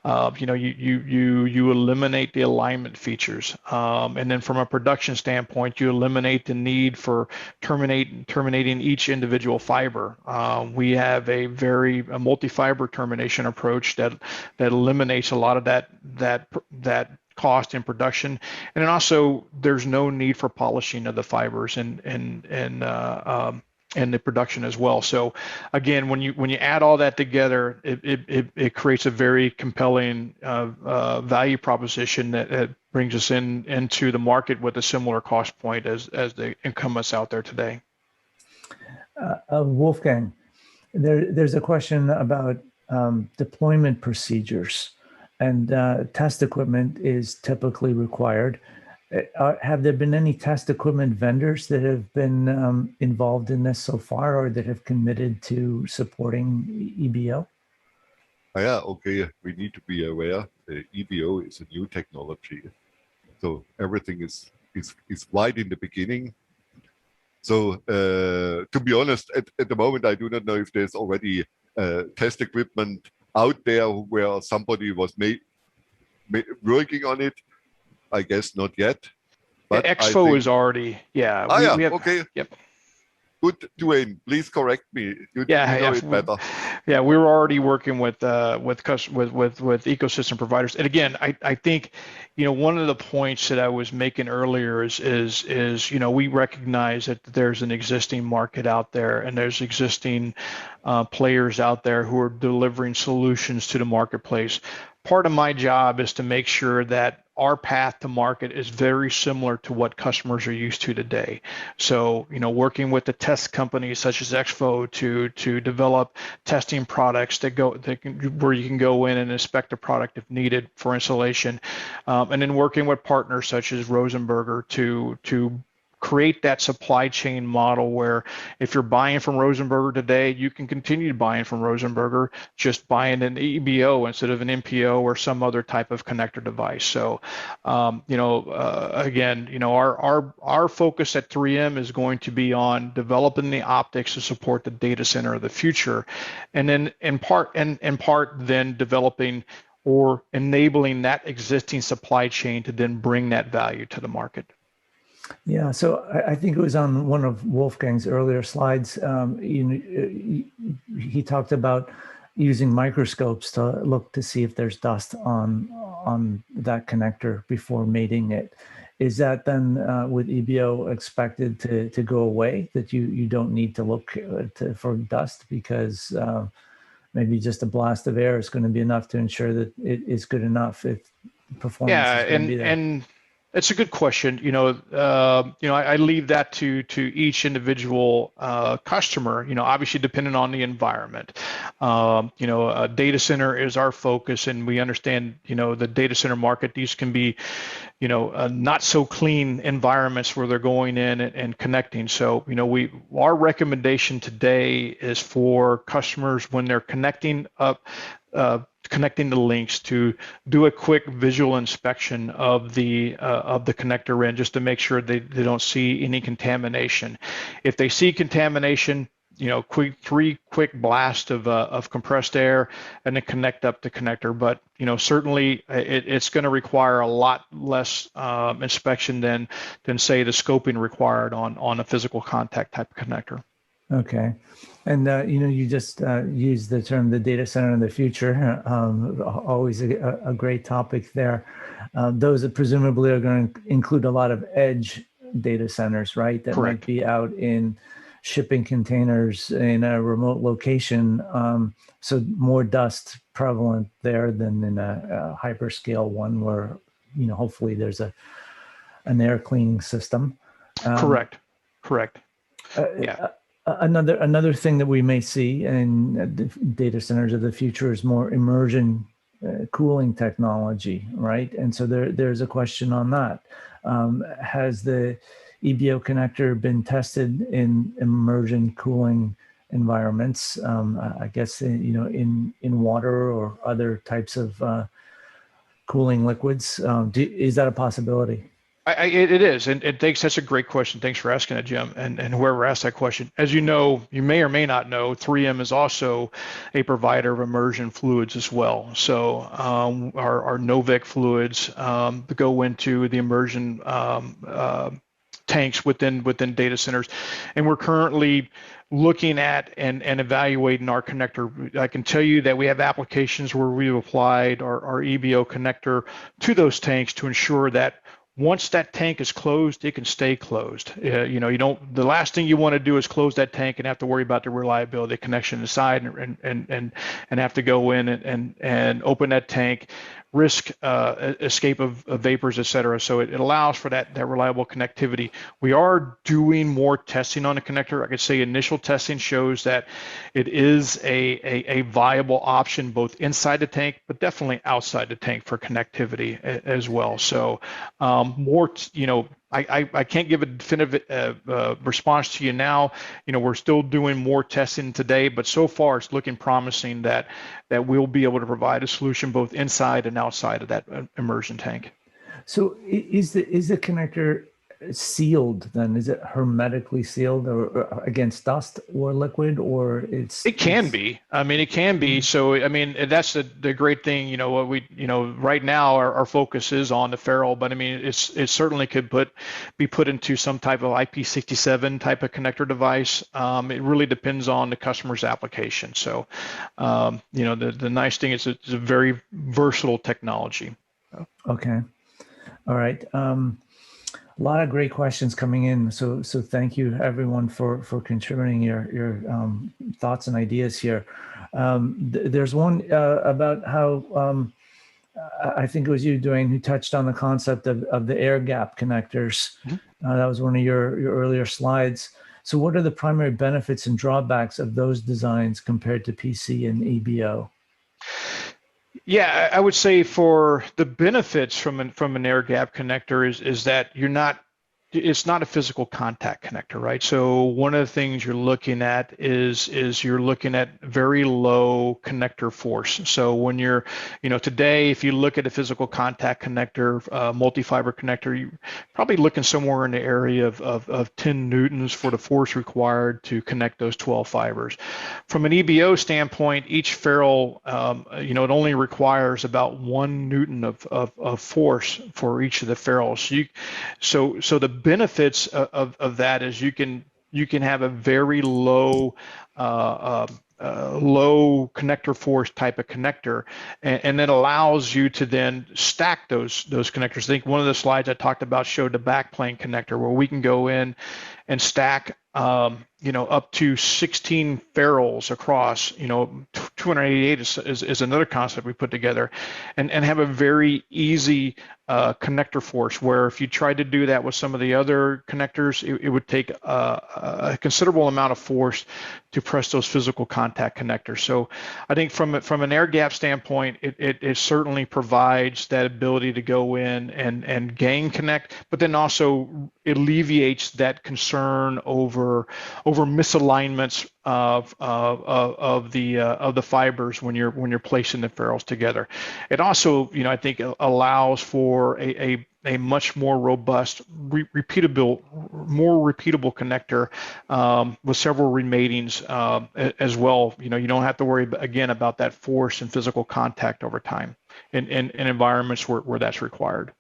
You know, you eliminate the alignment features, and then from a production standpoint, you eliminate the need for terminating each individual fiber. We have a multi-fiber termination approach that eliminates a lot of that cost in production, and then also there's no need for polishing of the fibers and the production as well. So again, when you add all that together, it creates a very compelling value proposition that brings us into the market with a similar cost point as the incumbents out there today. Wolfgang, there's a question about deployment procedures, and test equipment is typically required. Have there been any test equipment vendors that have been involved in this so far, or that have committed to supporting EBO? Yeah, okay. We need to be aware the EBO is a new technology, so everything is right in the beginning. So to be honest, at the moment, I do not know if there's already test equipment out there where somebody was working on it. I guess not yet. But Expo is already, yeah. We have, okay. Yep. Good, Duane. Please correct me. You know it better. Yeah, we're already working with ecosystem providers. And again, I think, one of the points that I was making earlier is we recognize that there's an existing market out there, and there's existing players out there who are delivering solutions to the marketplace. Part of my job is to make sure that our path to market is very similar to what customers are used to today. So, working with the test companies such as Expo to develop testing products where you can go in and inspect a product if needed for installation, and then working with partners such as Rosenberger to create that supply chain model where if you're buying from Rosenberger today, you can continue buying from Rosenberger, just buying an EBO instead of an MPO or some other type of connector device. So, again, our focus at 3M is going to be on developing the optics to support the data center of the future, and then in part then developing or enabling that existing supply chain to then bring that value to the market. Yeah, so I think it was on one of Wolfgang's earlier slides. He talked about using microscopes to look to see if there's dust on that connector before mating it. Is that then with EBO expected to go away, that you don't need to look for dust because maybe just a blast of air is going to be enough to ensure that it is good enough if performance is going to be there? And it's a good question. I leave that to each individual customer. Obviously depending on the environment. A data center is our focus, and we understand. The data center market. These can be, not so clean environments where they're going in and connecting. So, our recommendation today is for customers when they're connecting up. Connecting the links to do a quick visual inspection of the connector end, just to make sure they don't see any contamination. If they see contamination, three quick blast of compressed air and then connect up the connector. But certainly it's going to require a lot less inspection than say the scoping required on a physical contact type of connector. Okay. And, you just used the term the data center in the future, always a great topic there. Those that presumably are going to include a lot of edge data centers, right? That Correct. Might be out in shipping containers in a remote location. So more dust prevalent there than in a hyperscale one where, hopefully there's an air cleaning system. Correct. Yeah. Another thing that we may see in the data centers of the future is more immersion cooling technology, right? And so there's a question on that. Has the EBO connector been tested in immersion cooling environments? I guess in water or other types of cooling liquids. Is that a possibility? It is, and thanks. That's a great question. Thanks for asking it, Jim, and whoever asked that question. As you know, you may or may not know, 3M is also a provider of immersion fluids as well. So our Novec fluids go into the immersion tanks within data centers, and we're currently looking at and evaluating our connector. I can tell you that we have applications where we've applied our EBO connector to those tanks to ensure that once that tank is closed, it can stay closed. You don't. The last thing you want to do is close that tank and have to worry about the reliability connection inside and have to go in and open that tank, risk escape of vapors, et cetera. So it allows for that reliable connectivity. We are doing more testing on the connector. I could say initial testing shows that it is a viable option both inside the tank, but definitely outside the tank for connectivity as well. So I can't give a definitive response to you now. We're still doing more testing today, but so far it's looking promising that we'll be able to provide a solution both inside and outside of that immersion tank. So is the connector sealed then? Is it hermetically sealed or against dust or liquid, or it can be. I mean, it can be. So I mean, that's the great thing. What we right now our focus is on the ferrule, but I mean, it certainly could be put into some type of IP67 type of connector device. It really depends on the customer's application. So the nice thing is it's a very versatile technology. Okay. All right. A lot of great questions coming in. So thank you everyone for contributing your thoughts and ideas here. There's one about how I think it was you, Duane, who touched on the concept of the air gap connectors. Mm-hmm. That was one of your earlier slides. So what are the primary benefits and drawbacks of those designs compared to PC and EBO? Yeah, I would say for the benefits from an air gap connector is that it's not a physical contact connector, right? So one of the things you're looking at is you're looking at very low connector force. So when you're, today, if you look at a physical contact connector, multi-fiber connector, you're probably looking somewhere in the area of 10 newtons for the force required to connect those 12 fibers. From an EBO standpoint, each ferrule, it only requires about 1 newton of force for each of the ferrules. So the benefits of that is you can have a very low low connector force type of connector, and that allows you to then stack those connectors. I think one of the slides I talked about showed the backplane connector where we can go in and stack up to 16 ferrules across. 288 is another concept we put together, and have a very easy connector force, where if you tried to do that with some of the other connectors, it would take a considerable amount of force to press those physical contact connectors. So I think from an air gap standpoint, it certainly provides that ability to go in and gain connect, but then also alleviates that concern over misalignments of the fibers when you're placing the ferrules together. It also, I think, allows for a much more robust, more repeatable connector with several rematings as well. You don't have to worry again about that force and physical contact over time in environments where that's required.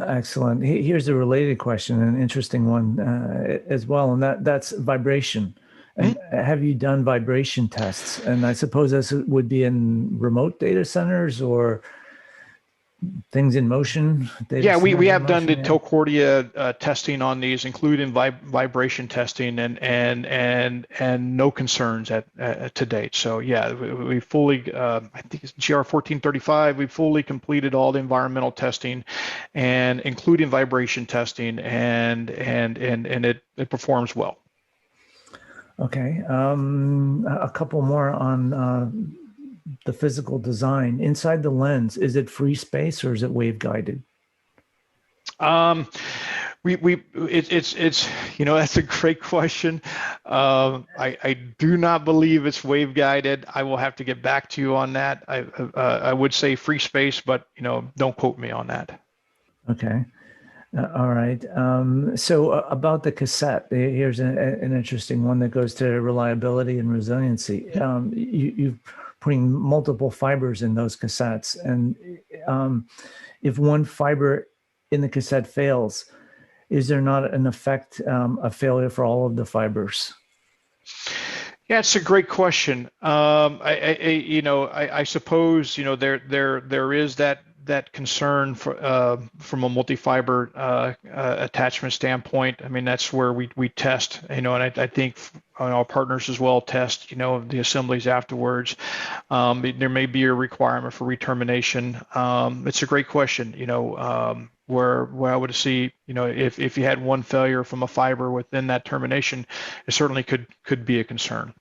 Excellent. Here's a related question, an interesting one as well, and that's vibration. And have you done vibration tests? And I suppose this would be in remote data centers or things in motion? Yeah, we have done the Telcordia testing on these, including vibration testing, and no concerns to date. So yeah, we fully, I think it's GR 1435. We fully completed all the environmental testing, and including vibration testing, and it performs well. Okay, a couple more on the physical design. Inside the lens, is it free space or is it wave guided? It's that's a great question. I do not believe it's wave guided. I will have to get back to you on that. I would say free space, but don't quote me on that. Okay. All right. So about the cassette, here's an interesting one that goes to reliability and resiliency. You've putting multiple fibers in those cassettes, and if one fiber in the cassette fails, is there not an effect, a failure for all of the fibers? Yeah, it's a great question. I suppose there is that that concern from a multi-fiber attachment standpoint. I mean, that's where we test, and I think our partners as well test, the assemblies afterwards. There may be a requirement for retermination. It's a great question, where I would see, if you had one failure from a fiber within that termination, it certainly could be a concern.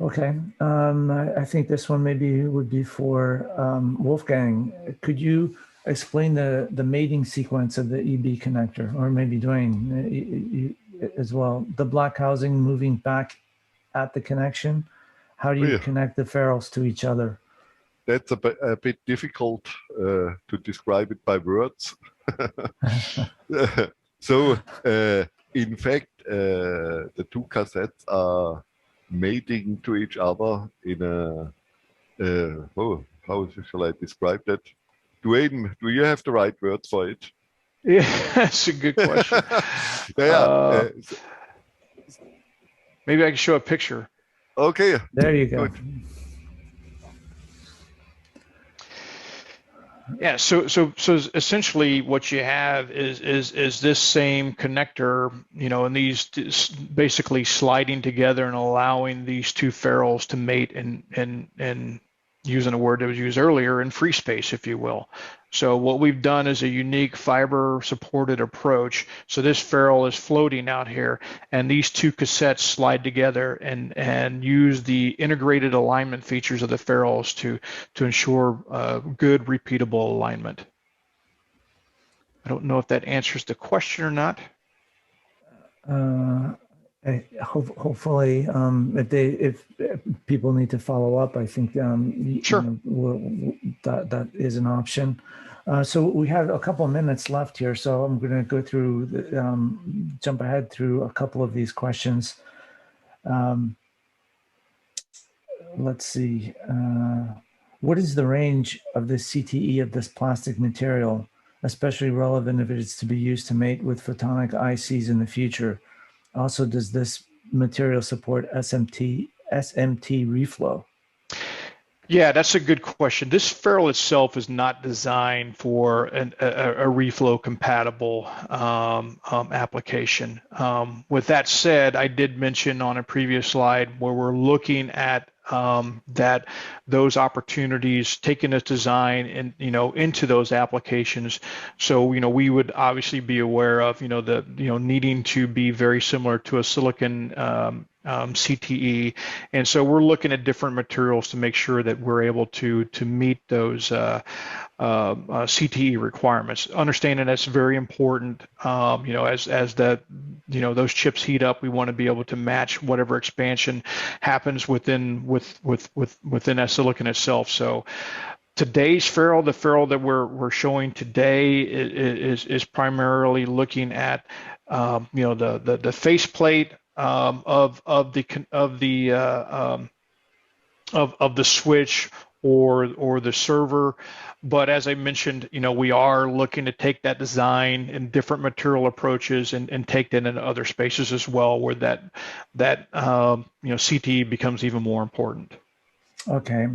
Okay, I think this one maybe would be for Wolfgang. Could you explain the mating sequence of the EB connector, or maybe Duane as well? The black housing moving back at the connection. How do you connect the ferrules to each other? That's a bit difficult to describe it by words. So, in fact, the two cassettes are mating to each other in a, how shall I describe that? Duane, do you have the right words for it? Yeah, that's a good question. Maybe I can show a picture. Okay. There you go. Good. Yeah, so essentially what you have is this same connector, and these basically sliding together and allowing these two ferrules to mate and using a word that was used earlier, in free space, if you will. So what we've done is a unique fiber supported approach. So this ferrule is floating out here, and these two cassettes slide together and use the integrated alignment features of the ferrules to ensure good repeatable alignment. I don't know if that answers the question or not. Hopefully, if people need to follow up, I think sure. That is an option. So we have a couple of minutes left here, so I'm going to go through, jump ahead through a couple of these questions. Let's see. What is the range of the CTE of this plastic material, especially relevant if it is to be used to mate with photonic ICs in the future? Also, does this material support SMT reflow? Yeah, that's a good question. This ferrule itself is not designed for a reflow compatible application. With that said, I did mention on a previous slide where we're looking at those opportunities, taking this design and into those applications. So we would obviously be aware of needing to be very similar to a silicon CTE, and so we're looking at different materials to make sure that we're able to meet those CTE requirements. Understanding that's very important. As those chips heat up, we want to be able to match whatever expansion happens within that silicon itself. So today's ferrule, the ferrule that we're showing today, is primarily looking at the faceplate of the switch or the server. But as I mentioned, we are looking to take that design in different material approaches and take that into other spaces as well, where that CTE becomes even more important. Okay,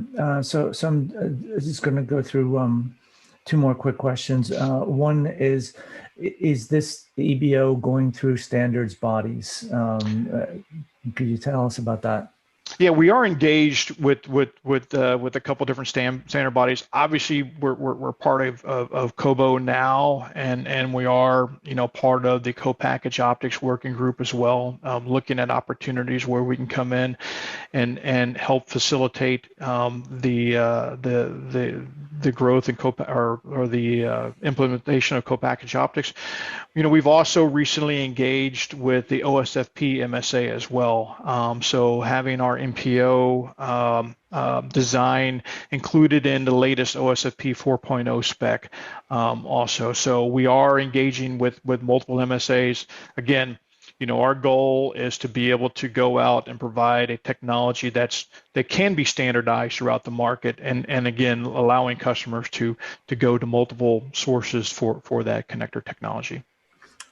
so I'm just going to go through two more quick questions. One is this EBO going through standards bodies? Could you tell us about that? Yeah, we are engaged with a couple different standard bodies. Obviously, we're part of COBO now, and we are part of the co-package optics working group as well, looking at opportunities where we can come in and help facilitate the growth and the implementation of co-package optics. We've also recently engaged with the OSFP MSA as well. So having our MPO design included in the latest OSFP 4.0 spec also. So we are engaging with multiple MSAs. Again, our goal is to be able to go out and provide a technology that can be standardized throughout the market, and again, allowing customers to go to multiple sources for that connector technology.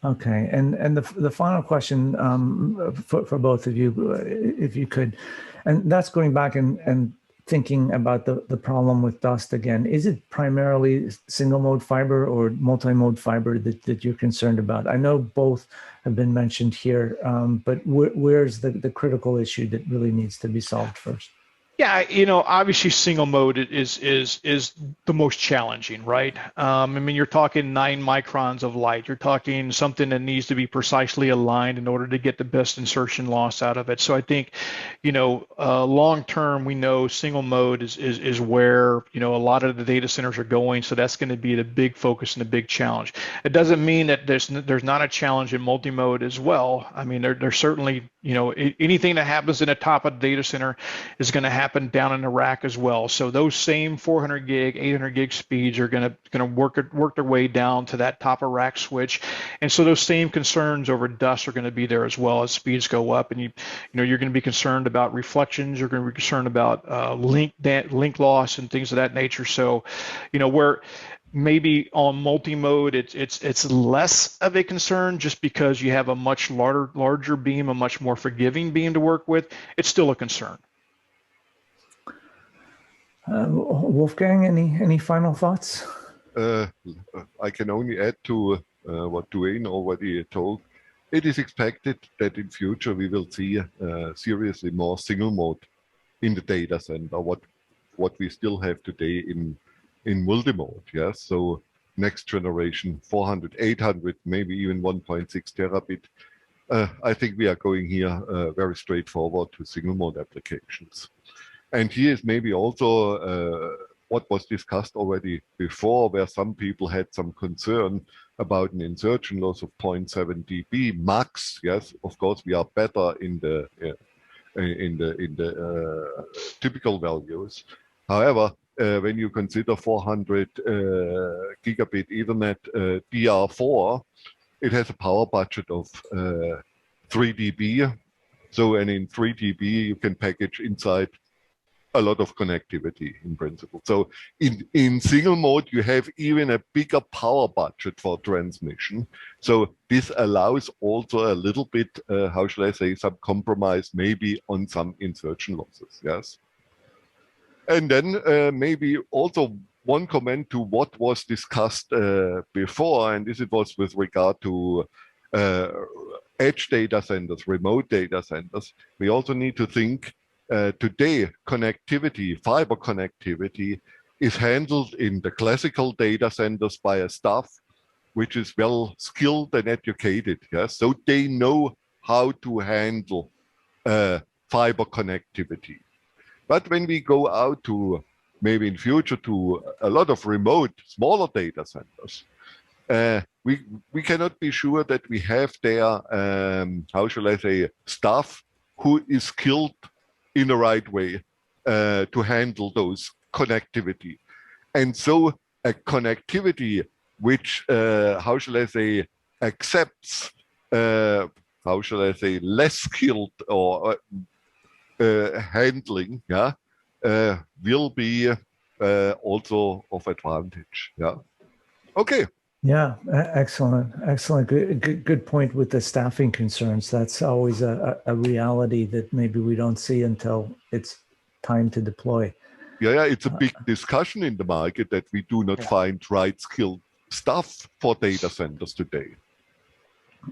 Okay, and the final question for both of you, if you could, and that's going back and thinking about the problem with dust again, is it primarily single mode fiber or multi-mode fiber that you're concerned about? I know both have been mentioned here, but where's the critical issue that really needs to be solved first? Yeah, obviously single mode is the most challenging, right? I mean, you're talking 9 microns of light. You're talking something that needs to be precisely aligned in order to get the best insertion loss out of it. So I think, long term, we know single mode is where, a lot of the data centers are going. So that's going to be the big focus and the big challenge. It doesn't mean that there's not a challenge in multi-mode as well. I mean, there's certainly, anything that happens in the top of the data center is going to happen down in the rack as well. So those same 400 gig, 800 gig speeds are going to work their way down to that top of rack switch, and so those same concerns over dust are going to be there as well as speeds go up. And you're going to be concerned about reflections. You're going to be concerned about link loss and things of that nature. So, where maybe on multi-mode it's less of a concern just because you have a much larger beam, a much more forgiving beam to work with. It's still a concern. Wolfgang, any final thoughts? I can only add to what Duane already told. It is expected that in future we will see seriously more single mode in the data center, what we still have today in multi-mode. Yes, so next generation 400, 800, maybe even 1.6 terabit. I think we are going here very straightforward to single mode applications. And here is maybe also what was discussed already before, where some people had some concern about an insertion loss of 0.7 dB max. Yes, of course we are better in the typical values. However, when you consider 400 gigabit Ethernet DR4, it has a power budget of 3 dB. So, and in 3 dB you can package inside a lot of connectivity in principle. So in single mode, you have even a bigger power budget for transmission. So this allows also a little bit, how shall I say, some compromise maybe on some insertion losses, yes. And then maybe also one comment to what was discussed before, and this it was with regard to edge data centers, remote data centers. We also need to think today, connectivity, fiber connectivity, is handled in the classical data centers by a staff which is well skilled and educated. Yes? So they know how to handle fiber connectivity. But when we go out to maybe in future to a lot of remote, smaller data centers, we cannot be sure that we have there, how shall I say, staff who is skilled in the right way to handle those connectivity. And so a connectivity which, how shall I say, accepts, how shall I say, less skilled or handling, yeah, will be also of advantage, yeah. Okay. Yeah, excellent. Good point with the staffing concerns. That's always a reality that maybe we don't see until it's time to deploy. Yeah, it's a big discussion in the market that we do not find right skilled staff for data centers today.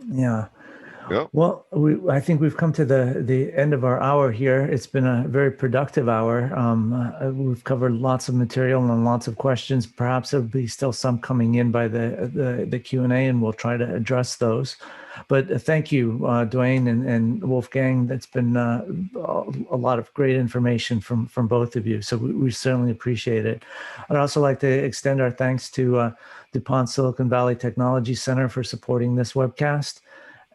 Yeah. Well, I think we've come to the end of our hour here. It's been a very productive hour. We've covered lots of material and lots of questions. Perhaps there'll be still some coming in by the Q&A, and we'll try to address those. But thank you, Duane and Wolfgang. That's been a lot of great information from both of you. So we certainly appreciate it. I'd also like to extend our thanks to DuPont Silicon Valley Technology Center for supporting this webcast,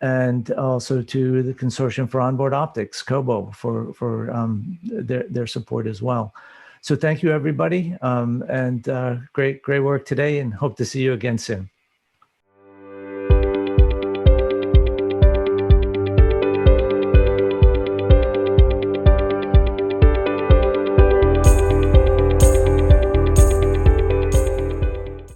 and also to the Consortium for Onboard Optics, COBO, for their support as well. So thank you, everybody, and great work today, and hope to see you again soon.